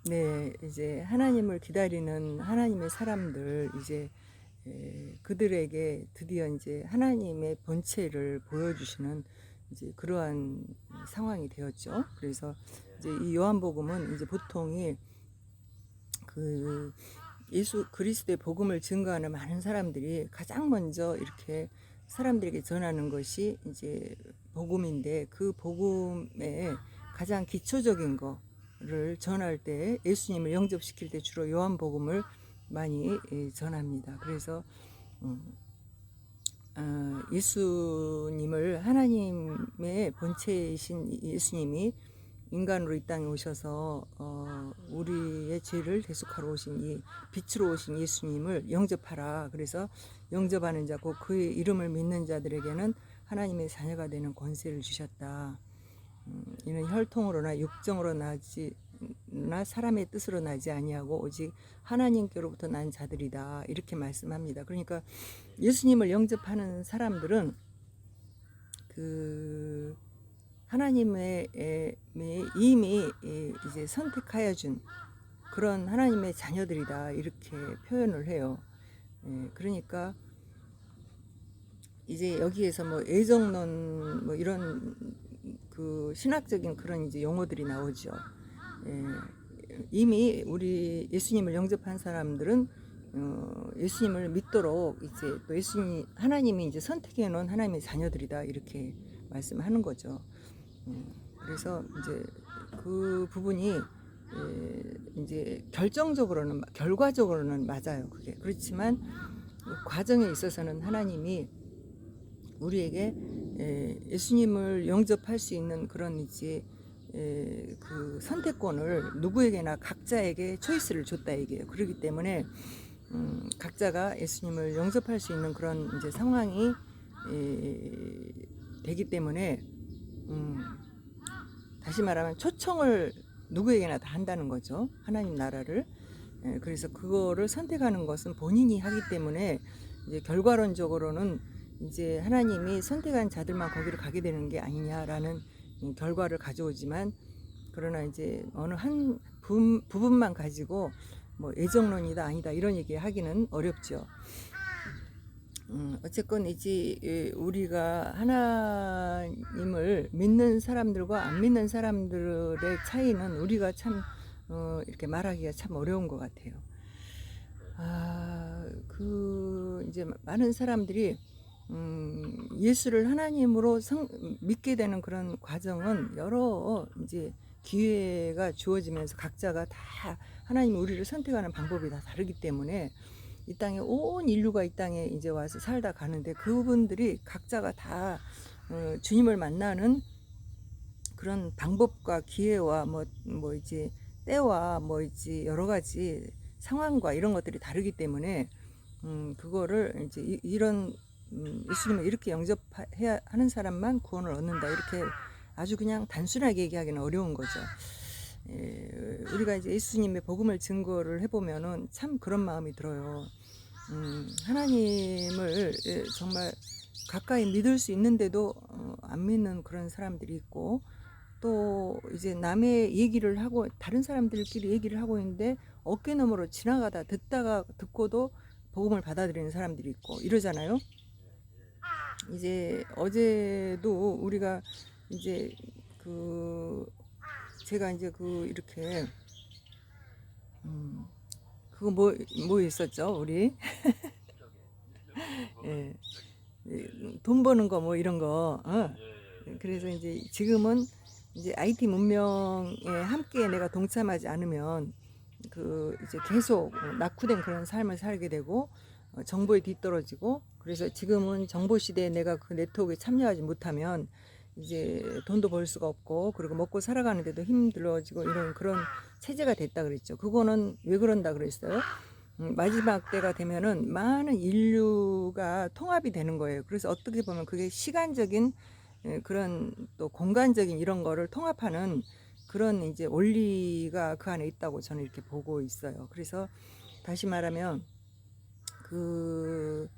네, 이제 하나님을 기다리는 하나님의 사람들, 이제 그들에게 드디어 이제 하나님의 본체를 보여주시는 이제 그러한 상황이 되었죠. 그래서 이제 이 요한복음은 이제 보통이 그 예수 그리스도의 복음을 증거하는 많은 사람들이 가장 먼저 이렇게 사람들에게 전하는 것이 이제 복음인데, 그 복음의 가장 기초적인 거를 전할 때, 예수님을 영접시킬 때 주로 요한복음을 많이 전합니다. 그래서 예수님을, 하나님의 본체이신 예수님이 인간으로 이 땅에 오셔서 우리의 죄를 대속하러 오신, 이 빛으로 오신 예수님을 영접하라. 그래서 영접하는 자, 곧 그의 이름을 믿는 자들에게는 하나님의 자녀가 되는 권세를 주셨다. 이는 혈통으로나 육정으로 나지 사람의 뜻으로 나지 아니하고 오직 하나님께로부터 난 자들이다, 이렇게 말씀합니다. 그러니까 예수님을 영접하는 사람들은 그 하나님의 이미 이제 선택하여 준 그런 하나님의 자녀들이다, 이렇게 표현을 해요. 그러니까 이제 여기에서 뭐 애정론 뭐 이런 그 신학적인 그런 이제 용어들이 나오죠. 이미 우리 예수님을 영접한 사람들은 예수님을 믿도록 이제 또 예수님, 하나님이 이제 선택해 놓은 하나님의 자녀들이다, 이렇게 말씀하는 거죠. 그래서 이제 그 부분이 이제 결과적으로는 맞아요. 그게 그렇지만 과정에 있어서는 하나님이 우리에게 예수님을 영접할 수 있는 그런 이제 그 선택권을 누구에게나 각자에게 초이스를 줬다, 이게요. 그렇기 때문에 각자가 예수님을 영접할 수 있는 그런 이제 상황이 되기 때문에 다시 말하면 초청을 누구에게나 다 한다는 거죠. 하나님 나라를. 그래서 그거를 선택하는 것은 본인이 하기 때문에 이제 결과론적으로는 이제 하나님이 선택한 자들만 거기를 가게 되는 게 아니냐라는 결과를 가져오지만, 그러나 이제 어느 한 부분만 가지고 뭐 애정론이다 아니다 이런 얘기 하기는 어렵죠. 어쨌건 이제 우리가 하나님을 믿는 사람들과 안 믿는 사람들의 차이는 우리가 참 이렇게 말하기가 참 어려운 것 같아요. 그 이제 많은 사람들이 예수를 하나님으로 믿게 되는 그런 과정은 여러 이제 기회가 주어지면서 각자가 다 하나님이 우리를 선택하는 방법이 다 다르기 때문에 이 땅에 온 인류가 이 땅에 이제 와서 살다 가는데, 그분들이 각자가 다 주님을 만나는 그런 방법과 기회와 뭐 이제 때와 뭐 이제 여러 가지 상황과 이런 것들이 다르기 때문에 그거를 이제 이런 예수님을 이렇게 영접해야 하는 사람만 구원을 얻는다, 이렇게 아주 그냥 단순하게 얘기하기는 어려운 거죠. 우리가 이제 예수님의 복음을 증거를 해보면은 참 그런 마음이 들어요. 하나님을 정말 가까이 믿을 수 있는데도 안 믿는 그런 사람들이 있고, 또 이제 남의 얘기를 하고 다른 사람들끼리 얘기를 하고 있는데 어깨너머로 지나가다 듣고도 복음을 받아들이는 사람들이 있고 이러잖아요. 이제 어제도 우리가 이제 그 제가 이제 그 이렇게 그거 뭐 있었죠 우리 예, 돈 버는 거 뭐 이런 거. 그래서 이제 지금은 이제 IT 문명에 함께 내가 동참하지 않으면 그 이제 계속 낙후된 그런 삶을 살게 되고 정보에 뒤떨어지고, 그래서 지금은 정보 시대에 내가 그 네트워크에 참여하지 못하면 이제 돈도 벌 수가 없고, 그리고 먹고 살아가는데도 힘들어지고 이런 그런 체제가 됐다 그랬죠. 그거는 왜 그런다 그랬어요? 마지막 때가 되면은 많은 인류가 통합이 되는 거예요. 그래서 어떻게 보면 그게 시간적인 그런 또 공간적인 이런 거를 통합하는 그런 이제 원리가 그 안에 있다고 저는 이렇게 보고 있어요. 그래서 다시 말하면 그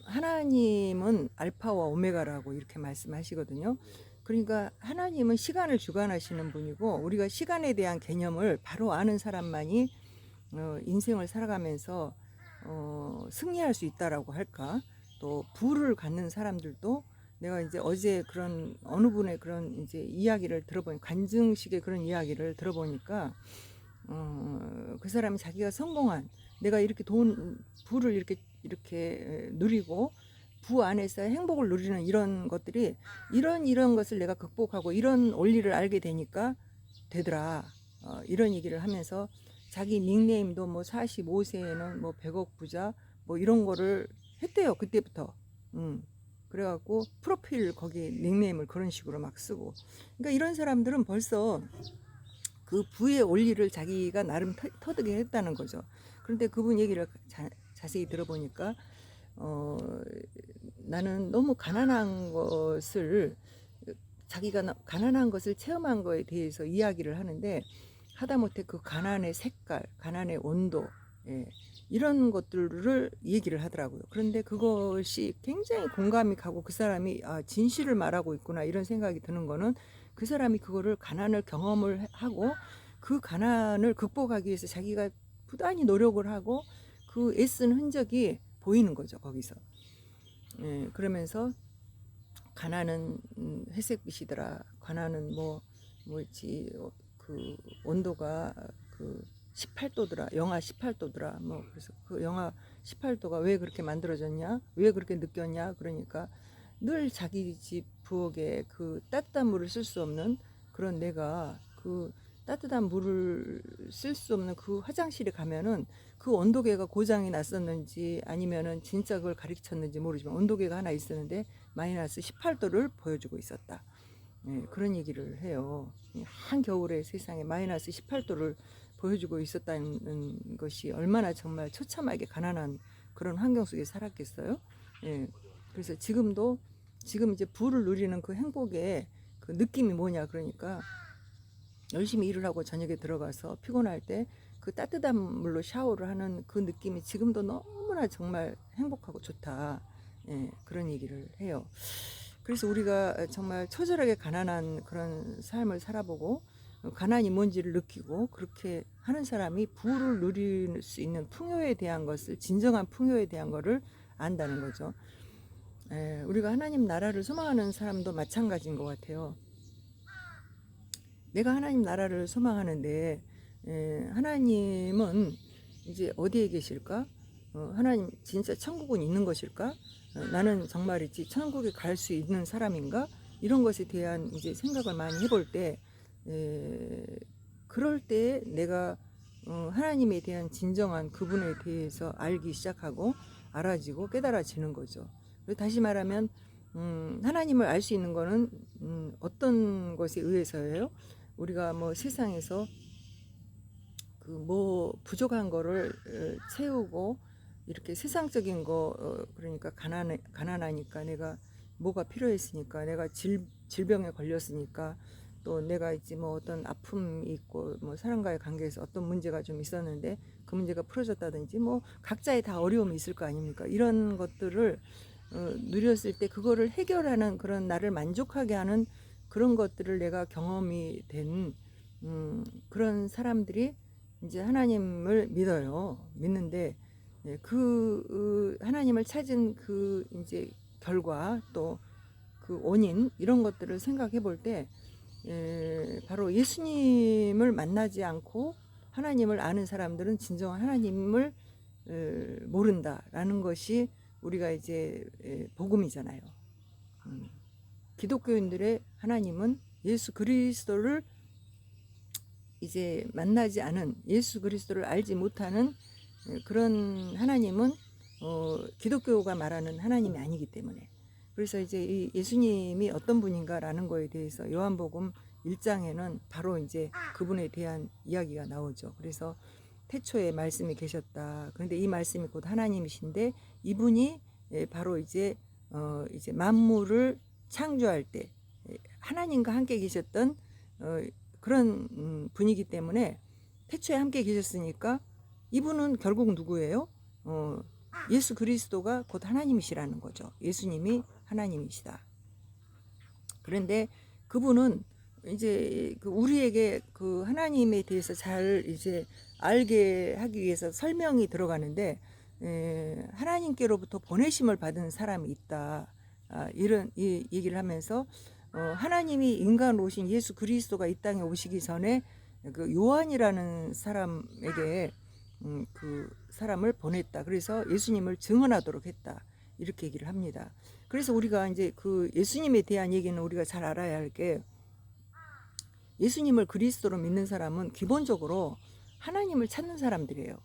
하나님은 알파와 오메가라고 이렇게 말씀하시거든요. 그러니까 하나님은 시간을 주관하시는 분이고 우리가 시간에 대한 개념을 바로 아는 사람만이 인생을 살아가면서 승리할 수 있다라고 할까? 또 부를 갖는 사람들도 내가 이제 어제 그런 어느 분의 그런 이제 이야기를 들어보니 간증식의 그런 이야기를 들어보니까 그 사람이 자기가 성공한 내가 이렇게 부를 이렇게 누리고 부 안에서 행복을 누리는 이런 것들이 이런 것을 내가 극복하고 이런 원리를 알게 되니까 되더라. 이런 얘기를 하면서 자기 닉네임도 뭐 45세에는 뭐 100억 부자 뭐 이런 거를 했대요. 그때부터. 그래갖고 프로필 거기 닉네임을 그런 식으로 막 쓰고. 그러니까 이런 사람들은 벌써 그 부의 원리를 자기가 나름 터득해 했다는 거죠. 그런데 그분 얘기를 자세히 들어보니까 나는 너무 가난한 것을 자기가 가난한 것을 체험한 거에 대해서 이야기를 하는데 하다못해 그 가난의 색깔, 가난의 온도, 예, 이런 것들을 얘기를 하더라고요. 그런데 그것이 굉장히 공감이 가고 그 사람이 진실을 말하고 있구나 이런 생각이 드는 거는 그 사람이 그거를 가난을 경험을 하고 그 가난을 극복하기 위해서 자기가 부단히 노력을 하고 그 애쓴 흔적이 보이는 거죠. 거기서. 예, 그러면서 가난은 회색빛이더라. 가난은 뭐지 그 온도가 그 18도더라. 영하 18도더라. 뭐 그래서 그 영하 18도가 왜 그렇게 만들어졌냐? 왜 그렇게 느꼈냐? 그러니까 늘 자기 집 부엌에 그 따뜻한 물을 쓸 수 없는 그런 내가 그 따뜻한 물을 쓸 수 없는 그 화장실에 가면은 그 온도계가 고장이 났었는지 아니면은 진짜 그걸 가르쳤는지 모르지만 온도계가 하나 있었는데 마이너스 18도를 보여주고 있었다. 예, 그런 얘기를 해요. 한겨울에 세상에 마이너스 18도를 보여주고 있었다는 것이 얼마나 정말 처참하게 가난한 그런 환경 속에 살았겠어요. 예, 그래서 지금 이제 부를 누리는 그 행복의 그 느낌이 뭐냐 그러니까 열심히 일을 하고 저녁에 들어가서 피곤할 때 그 따뜻한 물로 샤워를 하는 그 느낌이 지금도 너무나 정말 행복하고 좋다. 예, 그런 얘기를 해요. 그래서 우리가 정말 처절하게 가난한 그런 삶을 살아보고 가난이 뭔지를 느끼고 그렇게 하는 사람이 부를 누릴 수 있는 풍요에 대한 것을 진정한 풍요에 대한 것을 안다는 거죠. 우리가 하나님 나라를 소망하는 사람도 마찬가지인 것 같아요. 내가 하나님 나라를 소망하는데 하나님은 이제 어디에 계실까? 하나님 진짜 천국은 있는 것일까? 나는 정말이지 천국에 갈 수 있는 사람인가? 이런 것에 대한 이제 생각을 많이 해볼 때 그럴 때 내가 하나님에 대한 진정한 그분에 대해서 알기 시작하고 알아지고 깨달아지는 거죠. 다시 말하면 하나님을 알 수 있는 거는 어떤 것에 의해서예요? 우리가 뭐 세상에서 그 뭐 부족한 거를 채우고 이렇게 세상적인 거 그러니까 가난하니까 내가 뭐가 필요했으니까 내가 질병에 걸렸으니까 또 내가 이제 뭐 어떤 아픔이 있고 뭐 사람과의 관계에서 어떤 문제가 좀 있었는데 그 문제가 풀어졌다든지 뭐 각자의 다 어려움이 있을 거 아닙니까? 이런 것들을 누렸을 때 그거를 해결하는 그런 나를 만족하게 하는 그런 것들을 내가 경험이 된 그런 사람들이 이제 하나님을 믿는데 그 하나님을 찾은 그 이제 결과 또 그 원인 이런 것들을 생각해 볼 때 바로 예수님을 만나지 않고 하나님을 아는 사람들은 진정한 하나님을 모른다라는 것이 우리가 이제 복음이잖아요. 기독교인들의 하나님은 예수 그리스도를 이제 만나지 않은 예수 그리스도를 알지 못하는 그런 하나님은 기독교가 말하는 하나님이 아니기 때문에 그래서 이제 이 예수님이 어떤 분인가라는 거에 대해서 요한복음 1장에는 바로 이제 그분에 대한 이야기가 나오죠. 그래서 태초에 말씀이 계셨다. 그런데 이 말씀이 곧 하나님이신데 이분이 바로 이제 만물을 창조할 때 하나님과 함께 계셨던 그런 분이기 때문에 태초에 함께 계셨으니까 이분은 결국 누구예요? 예수 그리스도가 곧 하나님이시라는 거죠. 예수님이 하나님이시다. 그런데 그분은 이제 그 우리에게 그 하나님에 대해서 잘 이제 알게 하기 위해서 설명이 들어가는데, 하나님께로부터 보내심을 받은 사람이 있다. 이런 이 얘기를 하면서 하나님이 인간으로 오신 예수 그리스도가 이 땅에 오시기 전에 그 요한이라는 사람에게 그 사람을 보냈다. 그래서 예수님을 증언하도록 했다. 이렇게 얘기를 합니다. 그래서 우리가 이제 그 예수님에 대한 얘기는 우리가 잘 알아야 할 게, 예수님을 그리스도로 믿는 사람은 기본적으로 하나님을 찾는 사람들이에요.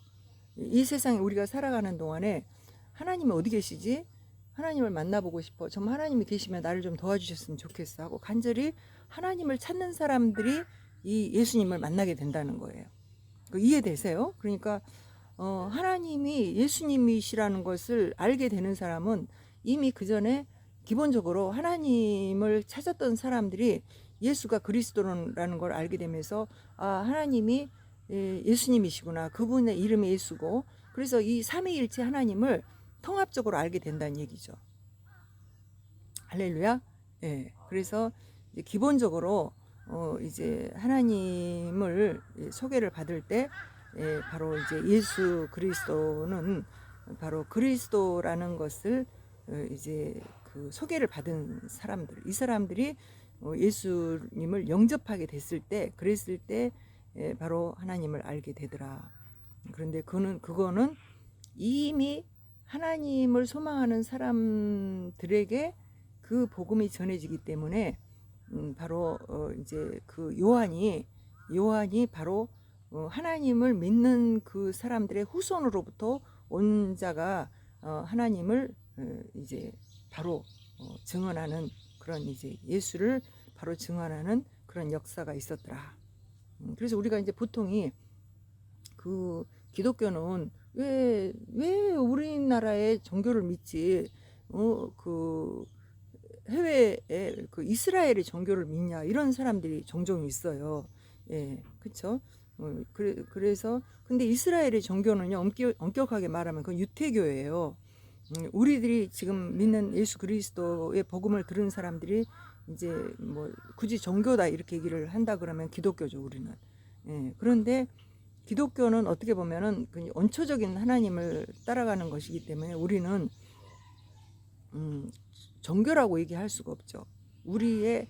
이 세상에 우리가 살아가는 동안에 하나님이 어디 계시지? 하나님을 만나보고 싶어. 정말 하나님이 계시면 나를 좀 도와주셨으면 좋겠어 하고 간절히 하나님을 찾는 사람들이 이 예수님을 만나게 된다는 거예요. 이해되세요? 그러니까 하나님이 예수님이시라는 것을 알게 되는 사람은 이미 그 전에 기본적으로 하나님을 찾았던 사람들이 예수가 그리스도라는 걸 알게 되면서, 하나님이 예수님이시구나. 그분의 이름이 예수고, 그래서 이 삼위일체 하나님을 통합적으로 알게 된다는 얘기죠. 할렐루야. 예. 그래서 이제 기본적으로 이제 하나님을 소개를 받을 때, 바로 이제 예수 그리스도는 바로 그리스도라는 것을 이제 그 소개를 받은 사람들, 이 사람들이 예수님을 영접하게 됐을 때, 그랬을 때 바로 하나님을 알게 되더라. 그런데 그거는 이미 하나님을 소망하는 사람들에게 그 복음이 전해지기 때문에, 바로 이제 그 요한이 바로 하나님을 믿는 그 사람들의 후손으로부터 온 자가 하나님을 이제 바로 증언하는 그런, 이제 예수를 바로 증언하는 그런 역사가 있었더라. 그래서 우리가 이제 보통이 그 기독교는 왜 우리나라의 종교를 믿지 그 해외에 그 이스라엘의 종교를 믿냐, 이런 사람들이 종종 있어요. 예, 그렇죠. 그래서 근데 이스라엘의 종교는요, 엄격하게 말하면 그건 유태교예요. 우리들이 지금 믿는 예수 그리스도의 복음을 들은 사람들이 이제 뭐 굳이 종교다 이렇게 얘기를 한다 그러면 기독교죠, 우리는. 예, 그런데 기독교는 어떻게 보면은 원초적인 하나님을 따라가는 것이기 때문에 우리는 종교라고 얘기할 수가 없죠. 우리의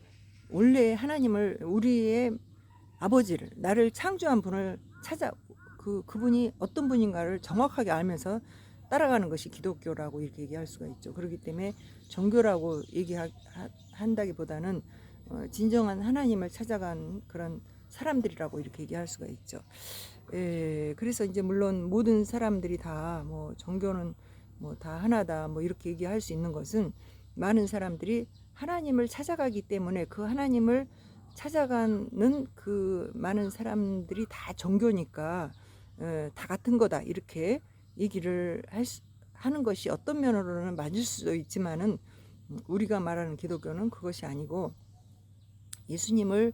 원래 하나님을, 우리의 아버지를, 나를 창조한 분을 찾아 그분이 어떤 분인가를 정확하게 알면서 따라가는 것이 기독교라고 이렇게 얘기할 수가 있죠. 그렇기 때문에 종교라고 얘기한다기보다는 진정한 하나님을 찾아간 그런 사람들이라고 이렇게 얘기할 수가 있죠. 그래서 이제 물론 모든 사람들이 다 뭐 종교는 뭐 다 하나다 뭐 이렇게 얘기할 수 있는 것은, 많은 사람들이 하나님을 찾아가기 때문에 그 하나님을 찾아가는 그 많은 사람들이 다 종교니까 다 같은 거다 이렇게 얘기를 하는 것이 어떤 면으로는 맞을 수도 있지만은, 우리가 말하는 기독교는 그것이 아니고 예수님을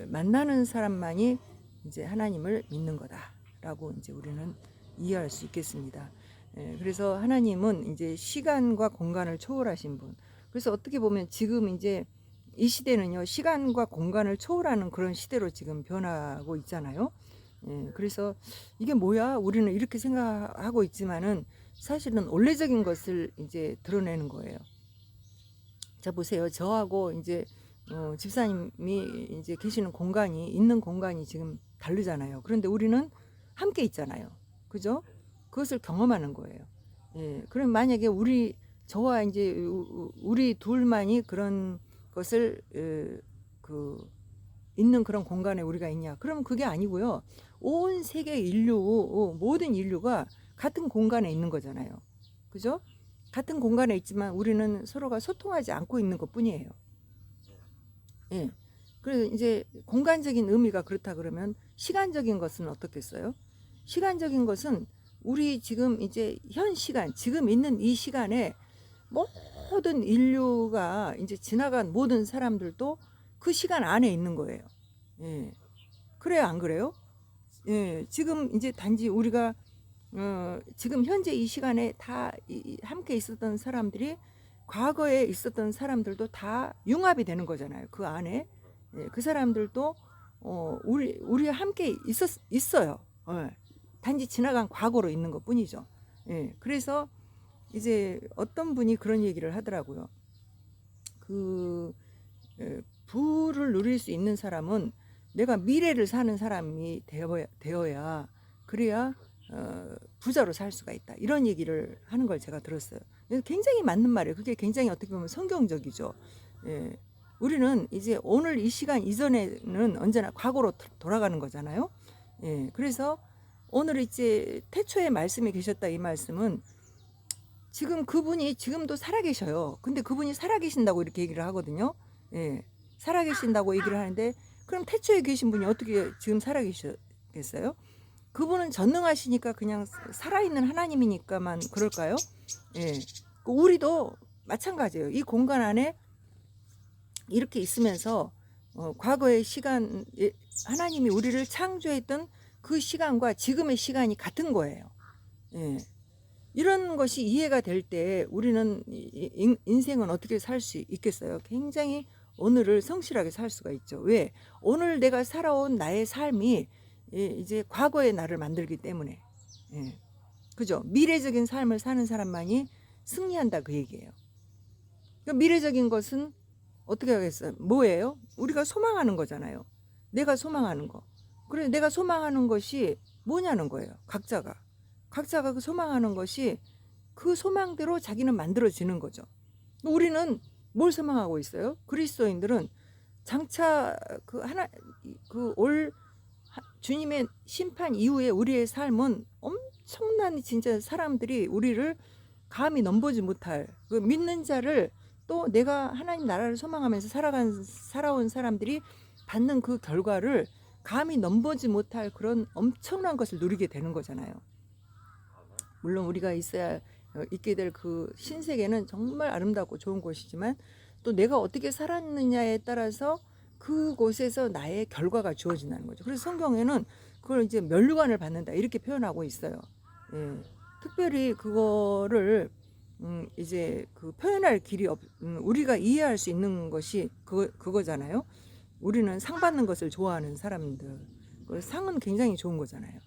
만나는 사람만이 이제 하나님을 믿는 거다라고 이제 우리는 이해할 수 있겠습니다. 그래서 하나님은 이제 시간과 공간을 초월하신 분. 그래서 어떻게 보면 지금 이제 이 시대는요, 시간과 공간을 초월하는 그런 시대로 지금 변하고 있잖아요. 그래서 이게 뭐야? 우리는 이렇게 생각하고 있지만은 사실은 원래적인 것을 이제 드러내는 거예요. 자, 보세요. 저하고 이제 집사님이 이제 계시는 공간이, 있는 공간이 지금 다르잖아요. 그런데 우리는 함께 있잖아요. 그죠? 그것을 경험하는 거예요. 그럼 만약에 저와 이제 우리 둘만이 그런 것을 있는 그런 공간에 우리가 있냐? 그러면 그게 아니고요. 온 세계 인류, 모든 인류가 같은 공간에 있는 거잖아요. 그죠? 같은 공간에 있지만 우리는 서로가 소통하지 않고 있는 것 뿐이에요. 예. 그래서 이제 공간적인 의미가 그렇다 그러면 시간적인 것은 어떻겠어요? 시간적인 것은 우리 지금 이제 현 시간, 지금 있는 이 시간에 모든 인류가 이제 지나간 모든 사람들도 그 시간 안에 있는 거예요. 예. 그래요, 안 그래요? 예. 지금 이제 단지 우리가 지금 현재 이 시간에 다 함께 있었던 사람들이 과거에 있었던 사람들도 다 융합이 되는 거잖아요. 그 안에 그 사람들도 우리와 함께 있어요. 단지 지나간 과거로 있는 것뿐이죠. 그래서 이제 어떤 분이 그런 얘기를 하더라고요. 그 부를 누릴 수 있는 사람은 내가 미래를 사는 사람이 되어야 그래야 부자로 살 수가 있다. 이런 얘기를 하는 걸 제가 들었어요. 굉장히 맞는 말이에요. 그게 굉장히 어떻게 보면 성경적이죠. 우리는 이제 오늘 이 시간 이전에는 언제나 과거로 돌아가는 거잖아요. 그래서 오늘 이제 태초에 말씀이 계셨다 이 말씀은 지금 그분이 지금도 살아계셔요. 근데 그분이 살아계신다고 이렇게 얘기를 하거든요. 살아계신다고 얘기를 하는데 그럼 태초에 계신 분이 어떻게 지금 살아계셨겠어요? 그분은 전능하시니까 그냥 살아있는 하나님이니까만 그럴까요? 우리도 마찬가지예요. 이 공간 안에 이렇게 있으면서 과거의 시간, 하나님이 우리를 창조했던 그 시간과 지금의 시간이 같은 거예요. 이런 것이 이해가 될 때 우리는 인생은 어떻게 살 수 있겠어요? 굉장히 오늘을 성실하게 살 수가 있죠. 왜? 오늘 내가 살아온 나의 삶이 이제 과거의 나를 만들기 때문에. 그죠? 미래적인 삶을 사는 사람만이 승리한다 그 얘기예요. 그러니까 미래적인 것은 어떻게 하겠어요? 뭐예요? 우리가 소망하는 거잖아요. 내가 소망하는 거. 그래 내가 소망하는 것이 뭐냐는 거예요. 각자가 그 소망하는 것이 그 소망대로 자기는 만들어지는 거죠. 우리는 뭘 소망하고 있어요? 그리스도인들은 장차 올 주님의 심판 이후에 우리의 삶은 엄청난 진짜 사람들이 우리를 감히 넘보지 못할 그 믿는 자를 또 내가 하나님 나라를 소망하면서 살아온 사람들이 받는 그 결과를 감히 넘보지 못할 그런 엄청난 것을 누리게 되는 거잖아요. 물론 우리가 있게 될 그 신세계는 정말 아름답고 좋은 곳이지만 또 내가 어떻게 살았느냐에 따라서 그곳에서 나의 결과가 주어진다는 거죠. 그래서 성경에는 그걸 이제 면류관을 받는다 이렇게 표현하고 있어요. 특별히 그거를 이제 그 표현할 길이 우리가 이해할 수 있는 것이 그거잖아요. 우리는 상 받는 것을 좋아하는 사람들. 상은 굉장히 좋은 거잖아요.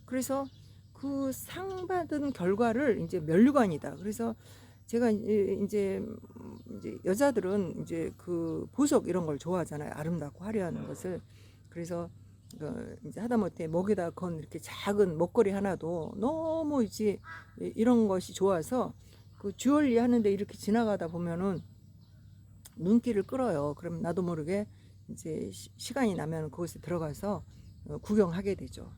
그래서 그 상 받은 결과를 이제 면류관이다. 그래서 제가 이제 여자들은 이제 그 보석 이런 걸 좋아하잖아요. 아름답고 화려한 것을. 그래서 이제 하다못해 목에다 건 이렇게 작은 목걸이 하나도 너무 이제 이런 것이 좋아서 그 주얼리 하는데 이렇게 지나가다 보면은 눈길을 끌어요. 그럼 나도 모르게 이제 시간이 나면 그곳에 들어가서 구경하게 되죠.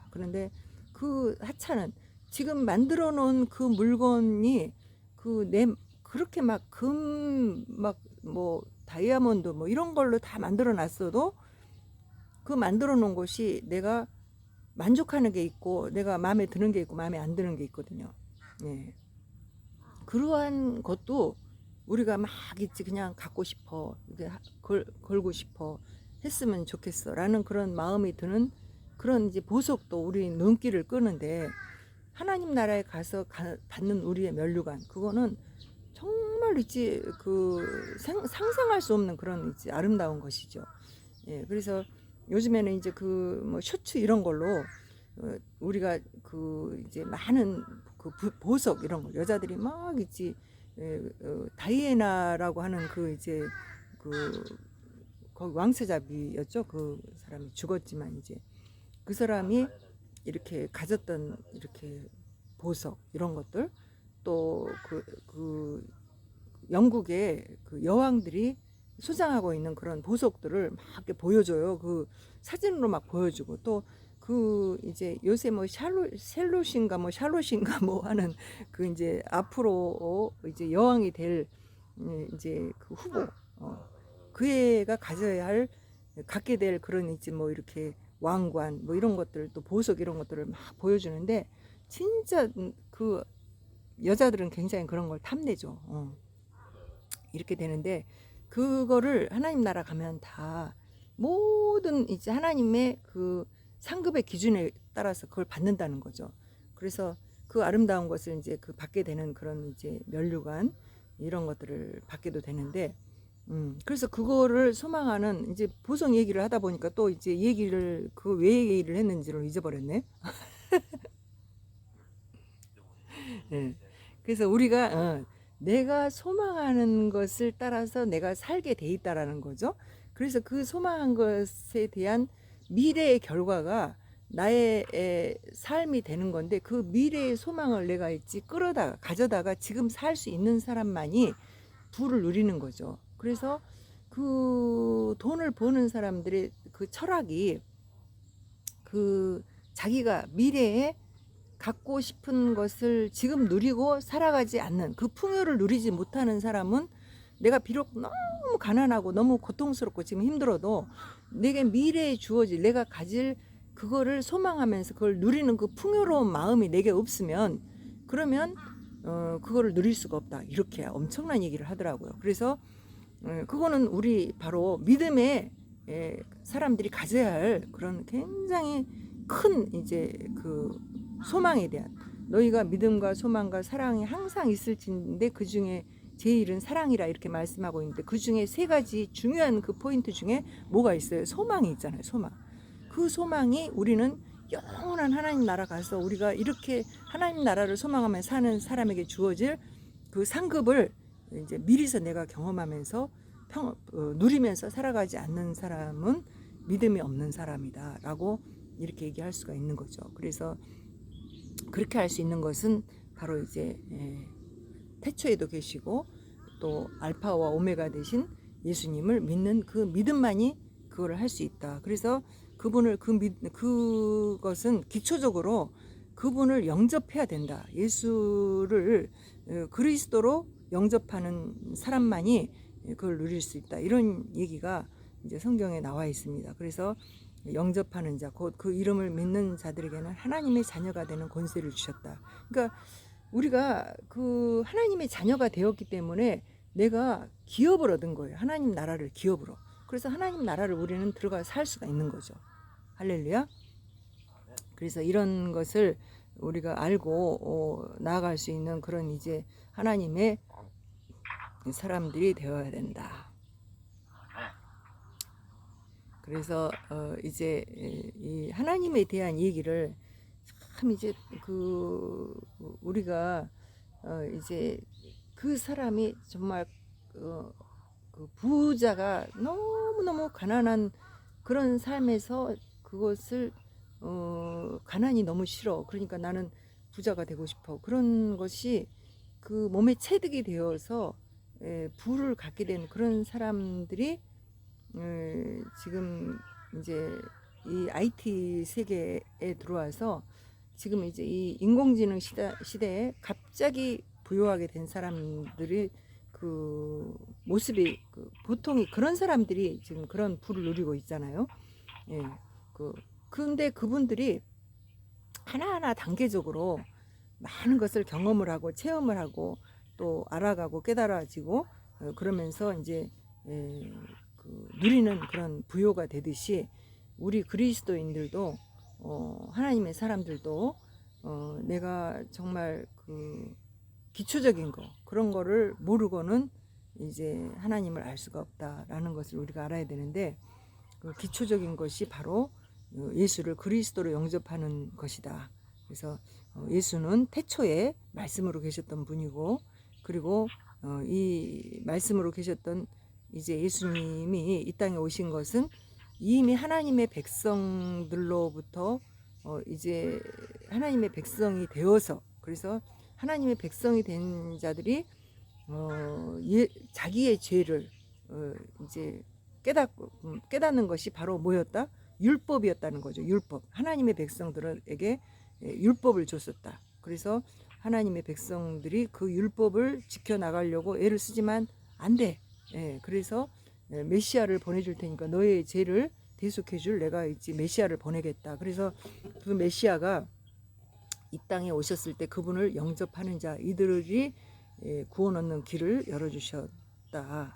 그런데 그 하찮은 지금 만들어 놓은 그 물건이 그렇게 막 금 막 뭐 다이아몬드 뭐 이런 걸로 다 만들어 놨어도 그 만들어 놓은 것이 내가 만족하는 게 있고 내가 마음에 드는 게 있고 마음에 안 드는 게 있거든요. 그러한 것도 우리가 막 있지 그냥 갖고 싶어 걸고 싶어 했으면 좋겠어 라는 그런 마음이 드는 그런 이제 보석도 우리 눈길을 끄는데 하나님 나라에 가서 받는 우리의 면류관 그거는 정말 있지 상상할 수 없는 그런 있지 아름다운 것이죠. 그래서 요즘에는 이제 뭐 셔츠 이런 걸로 우리가 이제 많은 보석 이런 거 여자들이 막 있지 다이애나라고 하는 이제 거기 왕세자비였죠. 그 사람이 죽었지만 이제 그 사람이 이렇게 가졌던 이렇게 보석 이런 것들 또 영국의 그 여왕들이 소장하고 있는 그런 보석들을 막 이렇게 보여줘요. 그 사진으로 막 보여주고 또 이제 요새 뭐 샬롯인가 뭐 하는 이제 앞으로 이제 여왕이 될 이제 그 후보 그 애가 갖게 될 그런 이제 뭐 이렇게 왕관 뭐 이런 것들 또 보석 이런 것들을 막 보여주는데 진짜 그 여자들은 굉장히 그런 걸 탐내죠. 이렇게 되는데 그거를 하나님 나라 가면 다 모든 이제 하나님의 그 상급의 기준에 따라서 그걸 받는다는 거죠. 그래서 그 아름다운 것을 이제 받게 되는 그런 이제 면류관 이런 것들을 받게도 되는데, 그래서 그거를 소망하는 이제 보성 얘기를 하다 보니까 또 이제 얘기를 그 왜 얘기를 했는지를 잊어버렸네. 예. 그래서 우리가 내가 소망하는 것을 따라서 내가 살게 돼 있다라는 거죠. 그래서 그 소망한 것에 대한 미래의 결과가 나의 삶이 되는 건데, 그 미래의 소망을 내가 있지 끌어다가 가져다가 지금 살 수 있는 사람만이 부를 누리는 거죠. 그래서 그 돈을 버는 사람들의 그 철학이, 그 자기가 미래에 갖고 싶은 것을 지금 누리고 살아가지 않는, 그 풍요를 누리지 못하는 사람은 내가 비록 너무 가난하고 너무 고통스럽고 지금 힘들어도 내게 미래에 주어질, 내가 가질 그거를 소망하면서 그걸 누리는 그 풍요로운 마음이 내게 없으면, 그러면 그거를 누릴 수가 없다, 이렇게 엄청난 얘기를 하더라고요. 그래서 그거는 우리 바로 믿음의 사람들이 가져야 할 그런 굉장히 큰 이제 그 소망에 대한, 너희가 믿음과 소망과 사랑이 항상 있을진데 그 중에 제일은 사랑이라 이렇게 말씀하고 있는데, 그 중에 세 가지 중요한 그 포인트 중에 뭐가 있어요? 소망이 있잖아요. 소망. 그 소망이 우리는 영원한 하나님 나라 가서 우리가 이렇게 하나님 나라를 소망하며 사는 사람에게 주어질 그 상급을 이제 미리서 내가 경험하면서 누리면서 살아가지 않는 사람은 믿음이 없는 사람이다라고 이렇게 얘기할 수가 있는 거죠. 그래서 그렇게 할 수 있는 것은 바로 이제 태초에도 계시고 또 알파와 오메가 되신 예수님을 믿는 그 믿음만이 그거를 할 수 있다. 그래서 그분을 그것은 기초적으로 그분을 영접해야 된다. 예수를 그리스도로 영접하는 사람만이 그걸 누릴 수 있다. 이런 얘기가 이제 성경에 나와 있습니다. 그래서 영접하는 자, 곧 그 이름을 믿는 자들에게는 하나님의 자녀가 되는 권세를 주셨다. 그러니까 우리가 그 하나님의 자녀가 되었기 때문에 내가 기업을 얻은 거예요. 하나님 나라를 기업으로. 그래서 하나님 나라를 우리는 들어가 살 수가 있는 거죠. 할렐루야. 그래서 이런 것을 우리가 알고 나아갈 수 있는 그런 이제 하나님의 사람들이 되어야 된다. 그래서 이제 이 하나님에 대한 얘기를 참 이제 그 우리가 이제 그 사람이 정말 그 부자가 너무너무 가난한 그런 삶에서 그것을 가난이 너무 싫어, 그러니까 나는 부자가 되고 싶어, 그런 것이 그 몸에 체득이 되어서 부를 갖게 된 그런 사람들이 지금 이제 이 IT 세계에 들어와서 지금 이제 이 인공지능 시대에 갑자기 부유하게 된 사람들이 그 모습이 보통이 그런 사람들이 지금 그런 부를 누리고 있잖아요. 예. 근데 그분들이 하나하나 단계적으로 많은 것을 경험을 하고 체험을 하고 또 알아가고 깨달아지고 그러면서 이제 누리는 그런 부요가 되듯이 우리 그리스도인들도 하나님의 사람들도 내가 정말 그 기초적인 거, 그런 거를 모르고는 이제 하나님을 알 수가 없다라는 것을 우리가 알아야 되는데, 그 기초적인 것이 바로 예수를 그리스도로 영접하는 것이다. 그래서 예수는 태초에 말씀으로 계셨던 분이고, 그리고 이 말씀으로 계셨던 이제 예수님이 이 땅에 오신 것은 이미 하나님의 백성들로부터 이제 하나님의 백성이 되어서, 그래서 하나님의 백성이 된 자들이 자기의 죄를 이제 깨닫는 것이 바로 뭐였다? 율법이었다는 거죠. 율법. 하나님의 백성들에게 율법을 줬었다. 그래서 하나님의 백성들이 그 율법을 지켜나가려고 애를 쓰지만 안 돼. 그래서 메시아를 보내줄 테니까 너의 죄를 대속해줄 내가 이제 메시아를 보내겠다. 그래서 그 메시아가 이 땅에 오셨을 때 그분을 영접하는 자, 이들이 구원 얻는 길을 열어주셨다.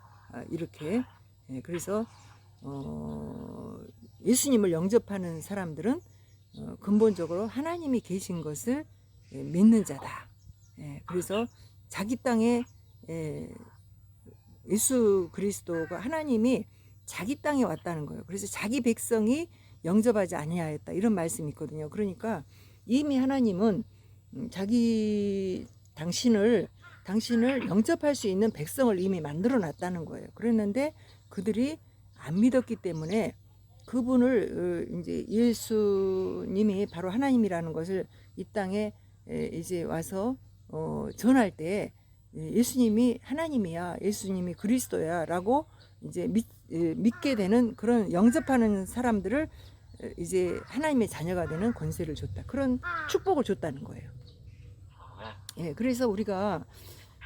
이렇게. 그래서 예수님을 영접하는 사람들은 근본적으로 하나님이 계신 것을 믿는 자다. 그래서 자기 땅에 예, 예수 그리스도가 하나님이 자기 땅에 왔다는 거예요. 그래서 자기 백성이 영접하지 아니하였다 이런 말씀이 있거든요. 그러니까 이미 하나님은 당신을 영접할 수 있는 백성을 이미 만들어 놨다는 거예요. 그랬는데 그들이 안 믿었기 때문에 그분을 이제 예수님이 바로 하나님이라는 것을 이 땅에 이제 와서 전할 때 예수님이 하나님이야, 예수님이 그리스도야라고 이제 믿게 되는 그런 영접하는 사람들을 이제 하나님의 자녀가 되는 권세를 줬다. 그런 축복을 줬다는 거예요. 예, 그래서 우리가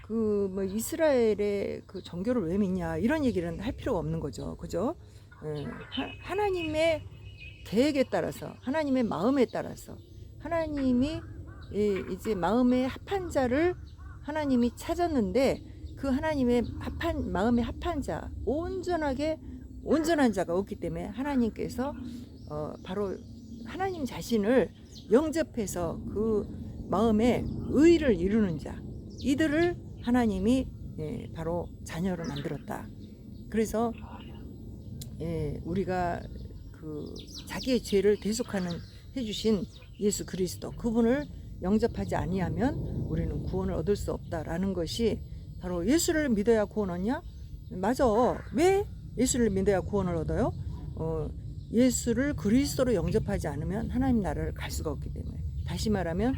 그 뭐 이스라엘의 그 종교를 왜 믿냐 이런 얘기는 할 필요가 없는 거죠. 그죠? 예, 하나님의 계획에 따라서 하나님의 마음에 따라서 하나님이 이제 마음에 합한 자를 하나님이 찾았는데 그 하나님의 마음에 합한 자 온전한 자가 없기 때문에 하나님께서 바로 하나님 자신을 영접해서 그 마음에 의를 이루는 자 이들을 하나님이 바로 자녀로 만들었다. 그래서 우리가 그 자기의 죄를 대속하는 해주신 예수 그리스도 그분을 영접하지 아니하면 우리는 구원을 얻을 수 없다라는 것이 바로 예수를 믿어야 구원 얻냐? 맞아. 왜 예수를 믿어야 구원을 얻어요? 예수를 그리스도로 영접하지 않으면 하나님 나라를 갈 수가 없기 때문에 다시 말하면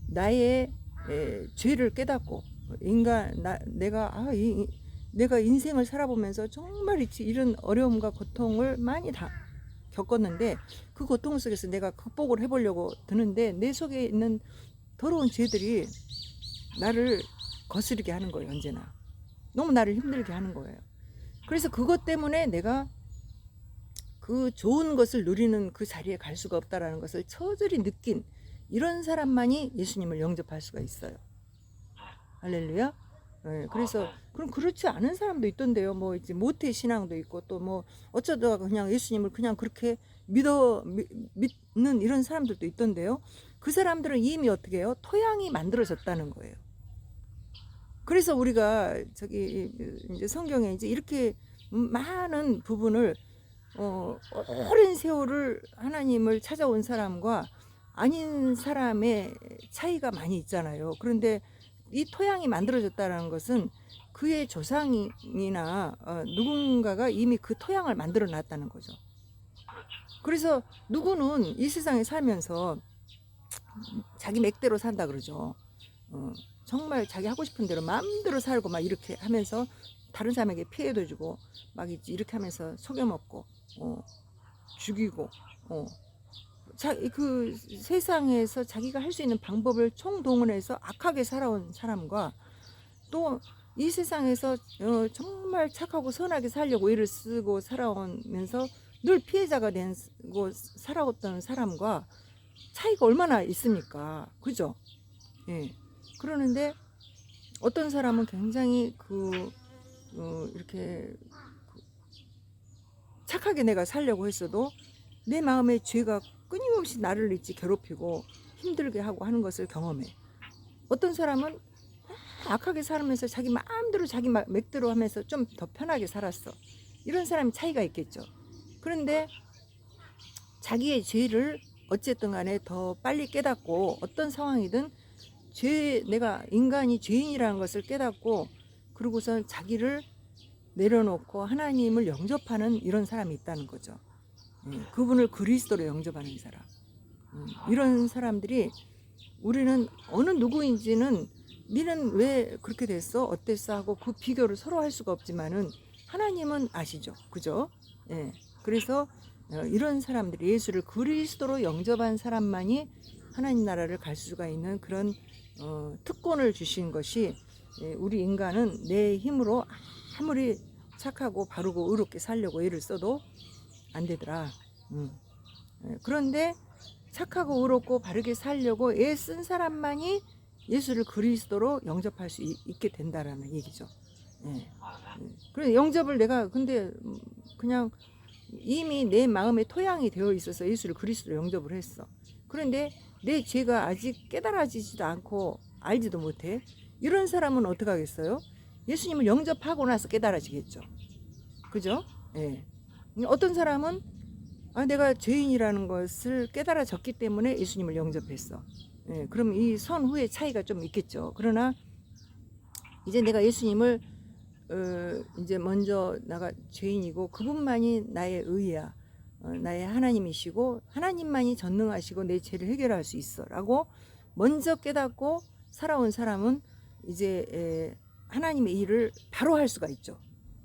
나의 죄를 깨닫고 내가 인생을 살아보면서 정말 이런 어려움과 고통을 많이 다 겪었는데 그 고통 속에서 내가 극복을 해보려고 드는데 내 속에 있는 더러운 죄들이 나를 거스르게 하는 거예요. 언제나 너무 나를 힘들게 하는 거예요. 그래서 그것 때문에 내가 그 좋은 것을 누리는 그 자리에 갈 수가 없다라는 것을 처절히 느낀 이런 사람만이 예수님을 영접할 수가 있어요. 할렐루야. 네, 그래서 그럼 그렇지 않은 사람도 있던데요. 뭐 이제 모태 신앙도 있고 또 뭐 어쩌다가 그냥 예수님을 그냥 그렇게 믿는 이런 사람들도 있던데요. 그 사람들은 이미 어떻게 해요? 토양이 만들어졌다는 거예요. 그래서 우리가 저기 이제 성경에 이제 이렇게 많은 부분을 오랜 세월을 하나님을 찾아온 사람과 아닌 사람의 차이가 많이 있잖아요. 그런데 이 토양이 만들어졌다는 것은 그의 조상이나 누군가가 이미 그 토양을 만들어 놨다는 거죠. 그래서 누구는 이 세상에 살면서 자기 맥대로 산다 그러죠. 정말 자기 하고 싶은 대로 마음대로 살고 막 이렇게 하면서 다른 사람에게 피해도 주고 막 이렇게 하면서 속여먹고 죽이고 그 세상에서 자기가 할 수 있는 방법을 총동원해서 악하게 살아온 사람과 또 이 세상에서 정말 착하고 선하게 살려고 애를 쓰고 살아오면서 늘 피해자가 되고 살아왔던 사람과 차이가 얼마나 있습니까? 그죠? 예. 그러는데 어떤 사람은 굉장히 이렇게 착하게 내가 살려고 했어도 내 마음의 죄가 끊임없이 나를 괴롭히고 힘들게 하고 하는 것을 경험해. 어떤 사람은 악하게 살면서 자기 마음대로 자기 맥대로 하면서 좀 더 편하게 살았어. 이런 사람이 차이가 있겠죠. 그런데 자기의 죄를 어쨌든 간에 더 빨리 깨닫고 어떤 상황이든 내가 인간이 죄인이라는 것을 깨닫고 그러고선 자기를 내려놓고 하나님을 영접하는 이런 사람이 있다는 거죠. 그분을 그리스도로 영접하는 사람. 이런 사람들이 우리는 어느 누구인지는 니는 왜 그렇게 됐어? 어땠어? 하고 그 비교를 서로 할 수가 없지만은 하나님은 아시죠. 그죠? 예. 그래서 이런 사람들이 예수를 그리스도로 영접한 사람만이 하나님 나라를 갈 수가 있는 그런 특권을 주신 것이 우리 인간은 내 힘으로 아무리 착하고 바르고 의롭게 살려고 애를 써도 안 되더라. 그런데 착하고 의롭고 바르게 살려고 애 쓴 사람만이 예수를 그리스도로 영접할 수 있게 된다라는 얘기죠. 그래서 영접을 내가 근데 그냥 이미 내 마음에 토양이 되어 있어서 예수를 그리스도로 영접을 했어. 그런데 내 죄가 아직 깨달아지지도 않고 알지도 못해. 이런 사람은 어떻게 하겠어요? 예수님을 영접하고 나서 깨달아지겠죠. 그죠? 예. 어떤 사람은 내가 죄인이라는 것을 깨달아졌기 때문에 예수님을 영접했어. 예, 그럼 이 선후의 차이가 좀 있겠죠. 그러나 이제 내가 예수님을 이제 먼저 나가 죄인이고 그분만이 나의 의야, 나의 하나님이시고 하나님만이 전능하시고 내 죄를 해결할 수 있어라고 먼저 깨닫고 살아온 사람은 이제 하나님의 일을 바로 할 수가 있죠.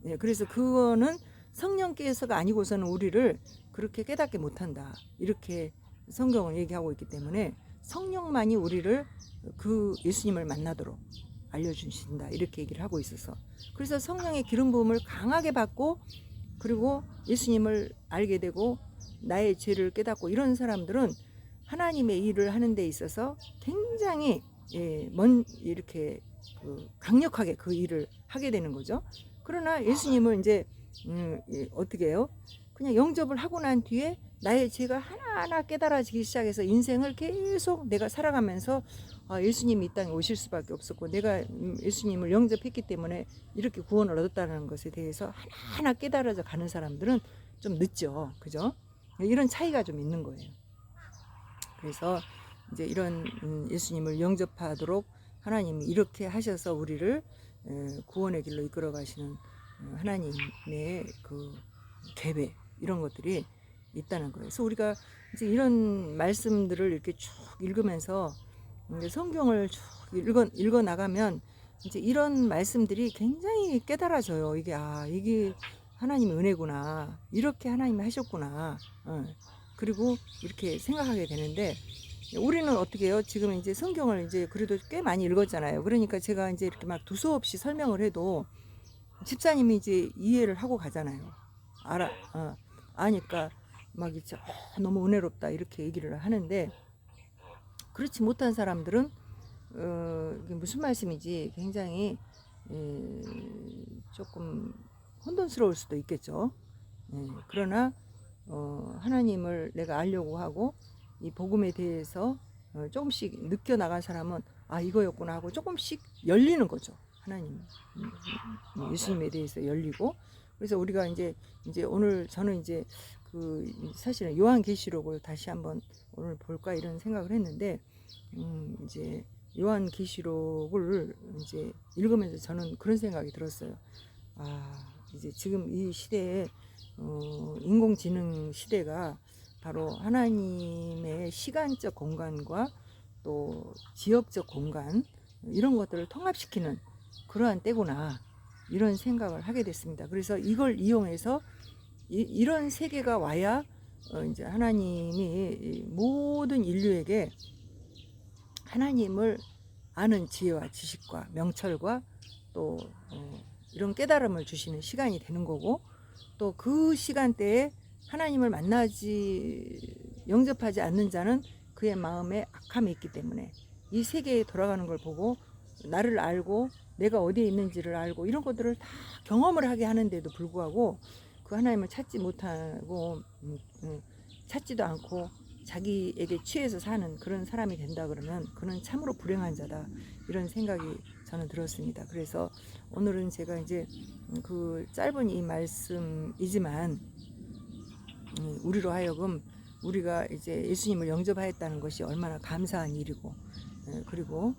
예, 그래서 그거는 성령께서가 아니고서는 우리를 그렇게 깨닫게 못한다. 이렇게 성경은 얘기하고 있기 때문에 성령만이 우리를 그 예수님을 만나도록 알려주신다. 이렇게 얘기를 하고 있어서 그래서 성령의 기름 부음을 강하게 받고 그리고 예수님을 알게 되고 나의 죄를 깨닫고 이런 사람들은 하나님의 일을 하는 데 있어서 굉장히 이렇게 강력하게 그 일을 하게 되는 거죠. 그러나 예수님을 이제 어떻게 해요? 그냥 영접을 하고 난 뒤에 나의 죄가 하나하나 깨달아지기 시작해서 인생을 계속 내가 살아가면서 예수님이 이 땅에 오실 수밖에 없었고 내가 예수님을 영접했기 때문에 이렇게 구원을 얻었다는 것에 대해서 하나하나 깨달아져 가는 사람들은 좀 늦죠. 그죠? 이런 차이가 좀 있는 거예요. 그래서 이제 이런 예수님을 영접하도록 하나님이 이렇게 하셔서 우리를 구원의 길로 이끌어 가시는 하나님의 그 계획 이런 것들이 있다는 거예요. 그래서 우리가 이제 이런 말씀들을 이렇게 쭉 읽으면서 성경을 쭉 읽어 나가면 이제 이런 말씀들이 굉장히 깨달아져요. 이게 하나님의 은혜구나. 이렇게 하나님이 하셨구나. 그리고 이렇게 생각하게 되는데 우리는 어떻게 해요? 지금 이제 성경을 이제 그래도 꽤 많이 읽었잖아요. 그러니까 제가 이제 이렇게 막 두서없이 설명을 해도 집사님이 이제 이해를 하고 가잖아요. 아니까 막 이제 너무 은혜롭다 이렇게 얘기를 하는데 그렇지 못한 사람들은 이게 무슨 말씀인지 굉장히 조금 혼돈스러울 수도 있겠죠. 그러나 하나님을 내가 알려고 하고 이 복음에 대해서 조금씩 느껴 나간 사람은 이거였구나 하고 조금씩 열리는 거죠. 하나님 예수님에 대해서 열리고 그래서 우리가 이제 오늘 저는 이제 사실은 요한계시록을 다시 한번 오늘 볼까 이런 생각을 했는데 이제 요한계시록을 이제 읽으면서 저는 그런 생각이 들었어요. 이제 지금 이 시대에 인공지능 시대가 바로 하나님의 시간적 공간과 또 지역적 공간 이런 것들을 통합시키는 그러한 때구나 이런 생각을 하게 됐습니다. 그래서 이걸 이용해서 이런 세계가 와야 이제 하나님이 모든 인류에게 하나님을 아는 지혜와 지식과 명철과 또 이런 깨달음을 주시는 시간이 되는 거고 또 그 시간대에 하나님을 영접하지 않는 자는 그의 마음에 악함이 있기 때문에 이 세계에 돌아가는 걸 보고 나를 알고 내가 어디에 있는지를 알고 이런 것들을 다 경험을 하게 하는데도 불구하고 그 하나님을 찾지 못하고 찾지도 않고 자기에게 취해서 사는 그런 사람이 된다 그러면 그는 참으로 불행한 자다 이런 생각이 저는 들었습니다. 그래서 오늘은 제가 이제 그 짧은 이 말씀이지만 우리로 하여금 우리가 이제 예수님을 영접하였다는 것이 얼마나 감사한 일이고 그리고